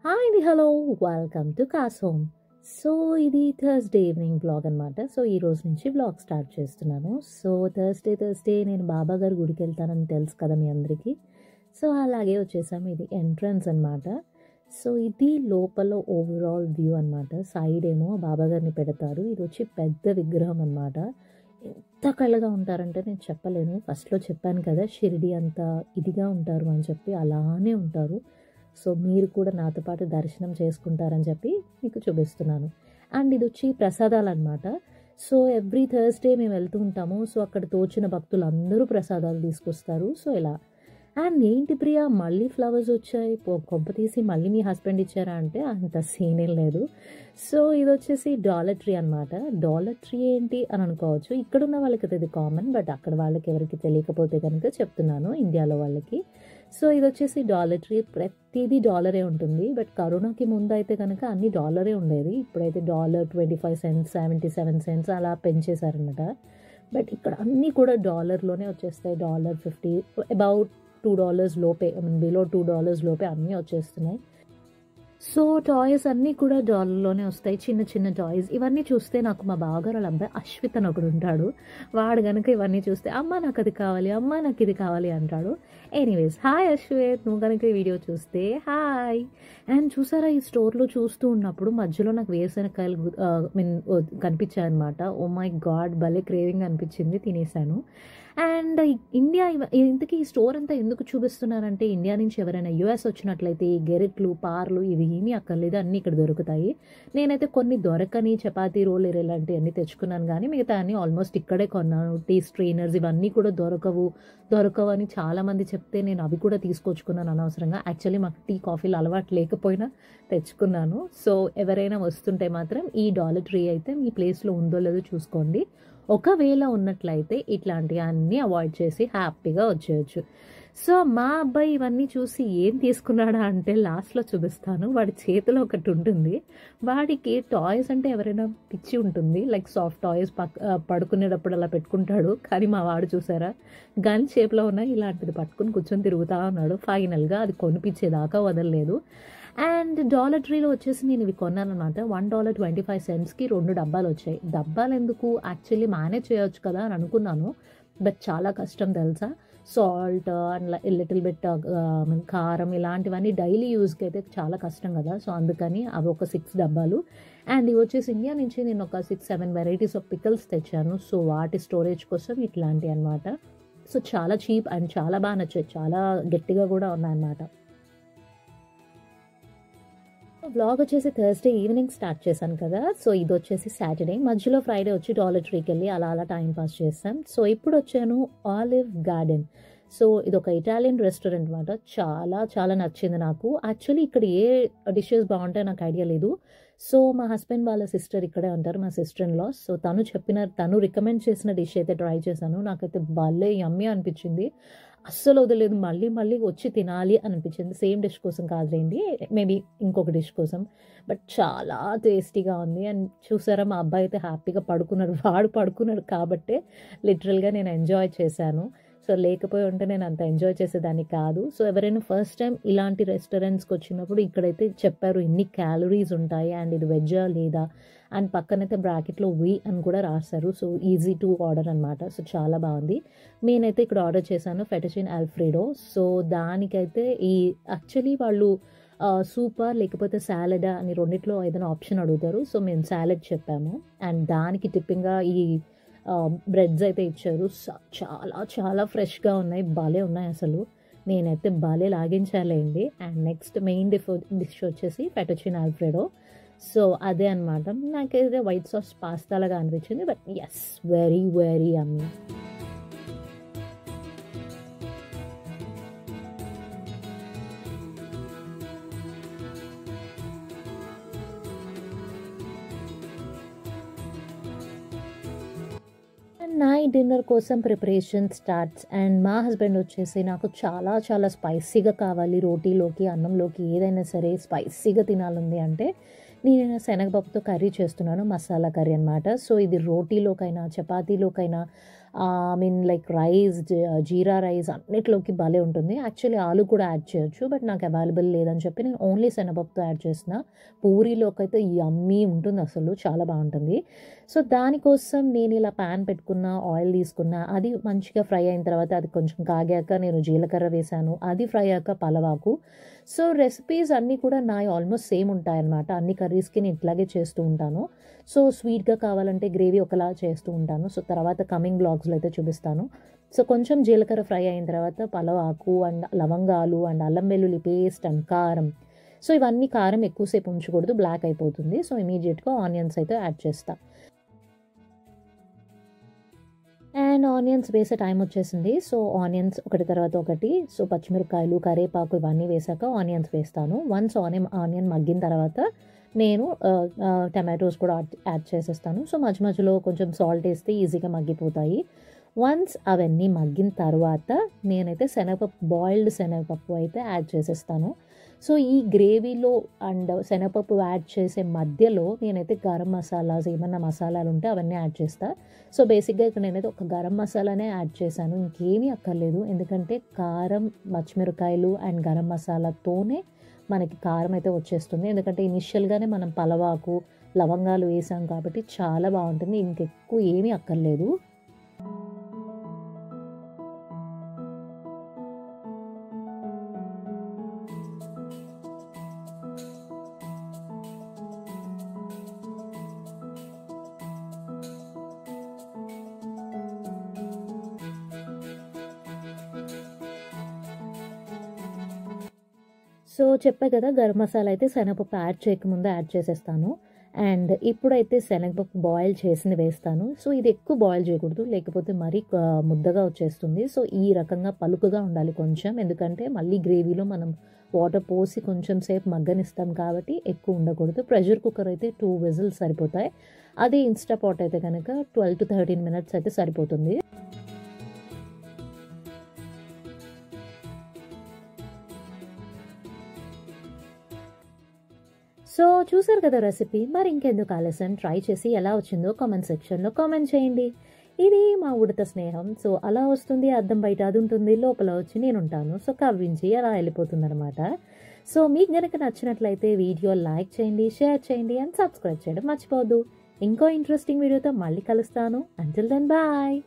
Hi అండి, hello, welcome to cos home. So ఇది Thursday evening blog అనమాట. So ఈ రోజు నుంచి బ్లాగ్ స్టార్ట్ చేస్తున్నాను. సో థర్స్డే నేను బాబా గారి గుడికి వెళ్తానని తెలుసు కదా మీ అందరికీ. సో అలాగే వచ్చేసాము. ఇది ఎంట్రన్స్ అనమాట. సో ఇది లోపల ఓవరాల్ వ్యూ అనమాట. సైడ్ ఏమో బాబా గారిని పెడతారు. ఇది వచ్చి పెద్ద విగ్రహం అనమాట. ఎంత కళ్ళగా ఉంటారంటే నేను చెప్పలేను. ఫస్ట్లో చెప్పాను కదా షిరిడి అంత ఇదిగా ఉంటారు అని చెప్పి, అలానే ఉంటారు. సో మీరు కూడా నాతో పాటు దర్శనం చేసుకుంటారని చెప్పి మీకు చూపిస్తున్నాను. అండ్ ఇది వచ్చి ప్రసాదాలు అనమాట. సో ఎవ్రీ థర్స్డే మేము వెళ్తూ ఉంటాము. సో అక్కడ తోచిన భక్తులు అందరూ ప్రసాదాలు తీసుకొస్తారు. సో ఇలా. అండ్ ఏంటి ప్రియా మళ్ళీ ఫ్లవర్స్ వచ్చాయి, కొంప తీసి మళ్ళీ మీ హస్బెండ్ ఇచ్చారా అంటే అంత సీన్ ఏం లేదు. సో ఇది వచ్చేసి డాలర్ ట్రీ అనమాట. డాలర్ ట్రీ ఏంటి అని అనుకోవచ్చు. ఇక్కడున్న వాళ్ళకి ఇది కామన్, బట్ అక్కడ వాళ్ళకి ఎవరికి తెలియకపోతే కనుక చెప్తున్నాను, ఇండియాలో వాళ్ళకి. సో ఇది వచ్చేసి డాలర్ ట్రీ. ప్రతిదీ డాలరే ఉంటుంది. బట్ కరోనాకి ముందు అయితే కనుక అన్ని డాలరే ఉండేది. ఇప్పుడైతే $25 $77 అలా పెంచేశారనమాట. బట్ ఇక్కడ అన్నీ కూడా డాలర్లోనే వచ్చేస్తాయి. $50 అబౌట్ $2 లోపే, బిలో $2 లోపే అన్నీ వచ్చేస్తున్నాయి. సో టాయ్స్ అన్నీ కూడా డాలర్లోనే వస్తాయి. చిన్న చిన్న టాయ్స్ ఇవన్నీ చూస్తే నాకు మా బావగారు వాళ్ళ అబ్బాయి అశ్విత్ అని ఒకడు ఉంటాడు. వాడు కనుక ఇవన్నీ చూస్తే అమ్మ నాకు అది కావాలి, అమ్మ నాకు ఇది కావాలి అంటాడు. ఎనీవేస్, హాయ్ అశ్విత్, నువ్వు కనుక ఈ వీడియో చూస్తే హాయ్. అండ్ చూసారా, ఈ స్టోర్లో చూస్తూ ఉన్నప్పుడు మధ్యలో నాకు వేరుశనగకాయలు కనిపించాయి అనమాట. ఓ మై గాడ్, భలే క్రేవింగ్ అనిపించింది, తినేసాను. అండ్ ఇండియా ఇంతకీ ఈ స్టోర్ అంతా ఎందుకు చూపిస్తున్నారంటే, ఇండియా నుంచి ఎవరైనా యూఎస్ వచ్చినట్లయితే ఈ గెరెట్లు, పార్లు ఇవి ఏమీ అక్కర్లేదు, అన్నీ ఇక్కడ దొరుకుతాయి. నేనైతే కొన్ని దొరకని చపాతీ రోల్ ఇలాంటివన్నీ తెచ్చుకున్నాను, కానీ మిగతా అన్నీ ఆల్మోస్ట్ ఇక్కడే కొన్నాను. టీ స్ట్రెయినర్స్ ఇవన్నీ కూడా దొరకవు అని చాలామంది చెప్తే నేను అవి కూడా తీసుకొచ్చుకున్నాను అనవసరంగా. యాక్చువల్లీ మాకు టీ కాఫీలు అలవాటు లేకపోయినా తెచ్చుకున్నాను. సో ఎవరైనా వస్తుంటే మాత్రం ఈ డాలర్ ట్రీ అయితే మీ ప్లేస్లో ఉందో లేదో చూసుకోండి. ఒకవేళ ఉన్నట్లయితే ఇట్లాంటివి అన్నీ అవాయిడ్ చేసి హ్యాపీగా వచ్చేయచ్చు. సో మా అబ్బాయి ఇవన్నీ చూసి ఏం తీసుకున్నాడా అంటే లాస్ట్లో చూపిస్తాను. వాడి చేతిలో ఒకటి ఉంటుంది. వాడికి టాయ్స్ అంటే ఎవరైనా పిచ్చి ఉంటుంది, లైక్ సాఫ్ట్ టాయ్స్ పడుకునేటప్పుడు అలా పెట్టుకుంటాడు. కానీ మా వాడు చూసారా, గన్ షేప్లో ఉన్న ఇలాంటిది పట్టుకుని కూర్చొని తిరుగుతూ ఉన్నాడు. ఫైనల్గా అది కొనిపించేదాకా వదలలేదు. అండ్ డాలర్ ట్రీలో వచ్చేసి నేను ఇవి కొన్నానమాట. $1.25కి 2 డబ్బాలు వచ్చాయి. డబ్బాలు ఎందుకు, యాక్చువల్లీ మేనేజ్ చేయొచ్చు కదా అని అనుకున్నాను, బట్ చాలా కష్టం తెలుసా. సాల్ట్ అండ్ లిటిల్ బిట్ కారం ఇలాంటివన్నీ డైలీ యూస్కి అయితే చాలా కష్టం కదా. సో అందుకని అవి ఒక 6 డబ్బాలు. అండ్ ఇవి వచ్చేసి ఇండియా నుంచి నేను ఒక 6-7 వెరైటీస్ ఆఫ్ పికల్స్ తెచ్చాను. సో వాటి స్టోరేజ్ కోసం ఇట్లాంటివి అనమాట. సో చాలా చీప్ అండ్ చాలా బాగా నచ్చాయి, చాలా గట్టిగా కూడా ఉన్నాయన్నమాట. బ్లాగ్ వచ్చేసి థర్స్డే ఈవినింగ్ స్టార్ట్ చేశాను కదా. సో ఇది వచ్చేసి సాటర్డే, మధ్యలో ఫ్రైడే వచ్చి డాలర్ ట్రీకి వెళ్ళి అలా టైం పాస్ చేస్తాం. సో ఇప్పుడు వచ్చాను ఆలివ్ గార్డెన్. సో ఇది ఒక ఇటాలియన్ రెస్టారెంట్ అనమాట. చాలా చాలా నచ్చింది నాకు. యాక్చువల్లీ ఇక్కడ ఏ డిషెస్ బాగుంటాయో నాకు ఐడియా లేదు. సో మా హస్బెండ్ వాళ్ళ సిస్టర్ ఇక్కడే ఉంటారు, మా సిస్టర్ ఇన్ లా. సో తను రికమెండ్ చేసిన డిష్ అయితే ట్రై చేశాను. నాకైతే భలే యమ్మీ అనిపించింది. అస్సలు వదిలేదు, మళ్ళీ మళ్ళీ వచ్చి తినాలి అనిపించింది. సేమ్ డిష్ కోసం కాదులేండి, మేబీ ఇంకొక డిష్ కోసం. బట్ చాలా టేస్టీగా ఉంది. అండ్ చూసారా, మా అబ్బాయి అయితే హ్యాపీగా పడుకున్నాడు. వాడు పడుకున్నాడు కాబట్టే లిటరల్గా నేను ఎంజాయ్ చేశాను. సో లేకపోయి ఉంటే నేను అంత ఎంజాయ్ చేసేదాన్ని కాదు. సో ఎవరైనా ఫస్ట్ టైం ఇలాంటి రెస్టారెంట్స్కి వచ్చినప్పుడు ఇక్కడైతే చెప్పారు ఎన్ని క్యాలరీస్ ఉంటాయి అండ్ ఇది వెజ్జా లేదా, అండ్ పక్కనైతే బ్రాకెట్లో వి అని కూడా రాశారు. సో ఈజీ టు ఆర్డర్ అనమాట. సో చాలా బాగుంది. నేనైతే ఇక్కడ ఆర్డర్ చేశాను ఫెటచిన్ ఆల్ఫ్రెడో. సో దానికైతే యాక్చువల్లీ వాళ్ళు సూపా లేకపోతే సాలడా అని రెండిట్లో ఏదైనా ఆప్షన్ అడుగుతారు. సో మేము సాలడ్ చెప్పాము. అండ్ దానికి టిప్పింగ్గా ఈ బ్రెడ్స్ అయితే ఇచ్చారు. చాలా చాలా ఫ్రెష్గా ఉన్నాయి, భలే ఉన్నాయి అసలు. నేనైతే భలే లాగించాలేండి. అండ్ నెక్స్ట్ మెయిన్ డిష్ వచ్చేసి ఫెటచిన్ ఆల్ఫ్రెడో. సో అదే అనమాట. నాకైతే వైట్ సాస్ పాస్తా లాగా అనిపించింది, but yes, very very yummy. Night dinner కోసం ప్రిపరేషన్ స్టార్ట్స్. అండ్ మా హస్బెండ్ వచ్చేసి నాకు చాలా చాలా స్పైసీగా కావాలి, రోటీలోకి అన్నంలోకి ఏదైనా సరే స్పైసీగా తినాలంది అంటే నేను శనగపప్పుతో కర్రీ చేస్తున్నాను, మసాలా కర్రీ అనమాట. సో ఇది రోటీలోకైనా చపాతీలోకైనా I mean like rice, jeera rice అన్నిట్లోకి భలే ఉంటుంది. యాక్చువల్లీ ఆలు కూడా యాడ్ చేయొచ్చు, బట్ నాకు అవైలబుల్ లేదని చెప్పి నేను ఓన్లీ శనగపప్పుతో యాడ్ చేసిన. పూరీలోకి అయితే యమ్మీ ఉంటుంది, అసలు చాలా బాగుంటుంది. సో దానికోసం నేను ఇలా ప్యాన్ పెట్టుకున్న, ఆయిల్ తీసుకున్న, అది మంచిగా ఫ్రై అయిన తర్వాత అది కొంచెం కాగాక నేను జీలకర్ర వేసాను, అది ఫ్రై అయ్యాక పలవాకు. సో రెసిపీస్ అన్నీ కూడా నాయి ఆల్మోస్ట్ సేమ్ ఉంటాయన్నమాట. అన్ని కర్రీస్కి నేను ఇట్లాగే చేస్తూ ఉంటాను. సో స్వీట్గా కావాలంటే గ్రేవీ ఒకలా చేస్తూ ఉంటాను. సో తర్వాత కమింగ్ బ్లాగ్స్లో అయితే చూపిస్తాను. సో కొంచెం జీలకర్ర ఫ్రై అయిన తర్వాత పలవాకు అండ్ లవంగాలు అండ్ అల్లం వెల్లుల్లి పేస్ట్ అండ్ కారం. సో ఇవన్నీ కారం ఎక్కువసేపు ఉంచకూడదు, బ్లాక్ అయిపోతుంది. సో ఇమీడియట్గా ఆనియన్స్ అయితే యాడ్ చేస్తా. అండ్ ఆనియన్స్ వేసే టైం వచ్చేసింది. సో ఆనియన్స్ ఒకటి తర్వాత ఒకటి, సో పచ్చిమిరపకాయలు, కరివేపాకు ఇవన్నీ వేసాక ఆనియన్స్ వేస్తాను. వన్స్ ఆనియన్ మగ్గిన తర్వాత నేను టమాటోస్ కూడా యాడ్ చేసేస్తాను. సో మధ్య మధ్యలో కొంచెం సాల్ట్ వేస్తే ఈజీగా మగ్గిపోతాయి. వన్స్ అవన్నీ మగ్గిన తర్వాత నేనైతే బాయిల్డ్ శనగపప్పు అయితే యాడ్ చేసేస్తాను. సో ఈ గ్రేవీలో అండ్ శనగపప్పు యాడ్ చేసే మధ్యలో నేనైతే గరం మసాలాస్ ఏమన్నా మసాలాలు ఉంటే అవన్నీ యాడ్ చేస్తాను. సో బేసిక్గా ఇక్కడ నేనైతే ఒక గరం మసాలానే యాడ్ చేశాను, ఇంకేమీ అక్కర్లేదు. ఎందుకంటే కారం, పచ్చిమిరకాయలు అండ్ గరం మసాలాతోనే మనకి కారం అయితే వచ్చేస్తుంది. ఎందుకంటే ఇనిషియల్గానే మనం పలవాకు, లవంగాలు వేసాం కాబట్టి చాలా బాగుంటుంది, ఇంకెక్కువ ఏమీ అక్కర్లేదు. సో చెప్పా కదా, గరం మసాలా అయితే శనగపప్పు యాడ్ చేయకముందే యాడ్ చేసేస్తాను. అండ్ ఇప్పుడైతే శనగపప్పు బాయిల్ చేసింది వేస్తాను. సో ఇది ఎక్కువ బాయిల్ చేయకూడదు, లేకపోతే మరీ ముద్దగా వచ్చేస్తుంది. సో ఈ రకంగా పలుకుగా ఉండాలి కొంచెం, ఎందుకంటే మళ్ళీ గ్రేవీలో మనం వాటర్ పోసి కొంచెం సేపు మగ్గనిస్తాం కాబట్టి ఎక్కువ ఉండకూడదు. ప్రెషర్ కుక్కర్ అయితే 2 విజిల్స్ సరిపోతాయి. అదే ఇన్స్టా పాట్ అయితే కనుక 12 to 13 minutes అయితే సరిపోతుంది. సో చూసారు కదా రెసిపీ, మరి ఇంకెందుకు ఆలస్యం, ట్రై చేసి ఎలా వచ్చిందో కామెంట్ సెక్షన్లో కామెంట్ చేయండి. ఇది మా ఉడత స్నేహం. సో అలా వస్తుంది, అద్దం బయట అది ఉంటుంది, లోపల వచ్చి నేను ఉంటాను. సో కవ్వించి అలా వెళ్ళిపోతుంది అనమాట. సో మీకు కనుక నచ్చినట్లయితే వీడియో లైక్ చేయండి, షేర్ చేయండి అండ్ సబ్స్క్రైబ్ చేయడం మర్చిపోవద్దు. ఇంకో ఇంట్రెస్టింగ్ వీడియోతో మళ్ళీ కలుస్తాను. Until then bye.